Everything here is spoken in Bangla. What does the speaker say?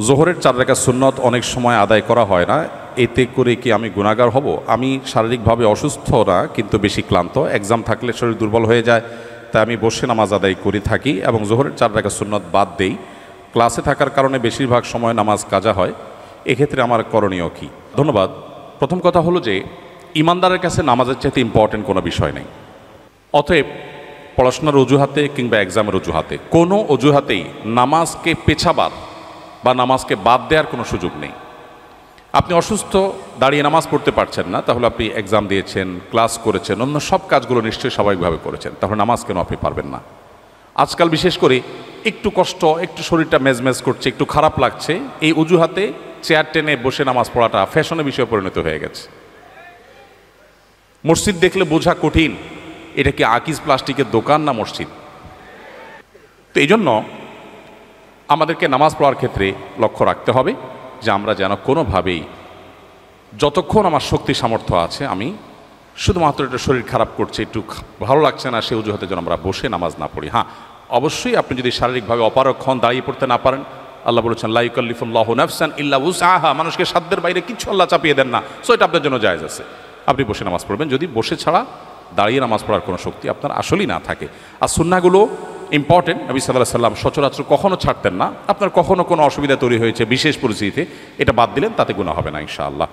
জোহরের 4 রাকাত সুন্নত অনেক সময় আদায় করা হয় না, এতে করে কি আমি গুনাহগার হব? আমি শারীরিকভাবে অসুস্থ না, কিন্তু বেশি ক্লান্ত, এক্সাম থাকলে শরীর দুর্বল হয়ে যায়, তাই আমি বসে নামাজ আদায় করে থাকি এবং জোহরের 4 রাকাত সুন্নত বাদ দেই। ক্লাসে থাকার কারণে বেশিরভাগ সময় নামাজ কাজা হয়, এক্ষেত্রে আমার করণীয় কী? ধন্যবাদ। প্রথম কথা হলো যে ইমানদারের কাছে নামাজের চাইতে ইম্পর্টেন্ট কোনো বিষয় নেই। অতএব পড়াশোনার অজুহাতে কিংবা এক্সামের অজুহাতে কোনো অজুহাতেই নামাজকে পেছাবার বা নামাজকে বাদ দেওয়ার কোনো সুযোগ নেই। আপনি অসুস্থ, দাঁড়িয়ে নামাজ পড়তে পারছেন না, তাহলে আপনি এক্সাম দিয়েছেন, ক্লাস করেছেন, অন্য সব কাজগুলো নিশ্চয়ই স্বাভাবিকভাবে করেছেন, তাহলে নামাজ কেন আপনি পারবেন না? আজকাল বিশেষ করে একটু কষ্ট, একটু শরীরটা মেজমেজ করছে, একটু খারাপ লাগছে, এই অজুহাতে চেয়ার টেনে বসে নামাজ পড়াটা ফ্যাশনের বিষয়ে পরিণত হয়ে গেছে। মসজিদ দেখলে বোঝা কঠিন, এটা কি আকিজ প্লাস্টিকের দোকান না মসজিদ? তো এই জন্য আমাদেরকে নামাজ পড়ার ক্ষেত্রে লক্ষ্য রাখতে হবে যে আমরা যেন কোনোভাবেই, যতক্ষণ আমার শক্তি সামর্থ্য আছে, আমি শুধুমাত্র একটু শরীর খারাপ করছে, একটু ভালো লাগছে না, সে অজুহাতে যেন আমরা বসে নামাজ না পড়ি। হ্যাঁ, অবশ্যই আপনি যদি শারীরিকভাবে অপারগ হন, দাঁড়িয়ে পড়তে না পারেন, আল্লাহ বলেছেন লা ইউকাল্লিফুল্লাহু নাফসান ইল্লা উসআহা, মানুষকে সাধ্যের বাইরে কিছু আল্লাহ চাপিয়ে দেন না, সো এটা আপনার জন্য জায়েজ আছে, আপনি বসে নামাজ পড়বেন, যদি বসে ছাড়া দাঁড়িয়ে নামাজ পড়ার কোনো শক্তি আপনার আসলেই না থাকে। আর সুন্নাহগুলো ইম্পর্টেন্ট, নবী সাল্লাল্লাহু আলাইহি সাল্লাম সচরাচর কখনো ছাড়তেন না। আপনার কখনো কোনো অসুবিধা তৈরি হয়েছে বিশেষ পরিস্থিতিতে, এটা বাদ দিলেন, তাতে গুনাহ হবে না ইনশাআল্লাহ।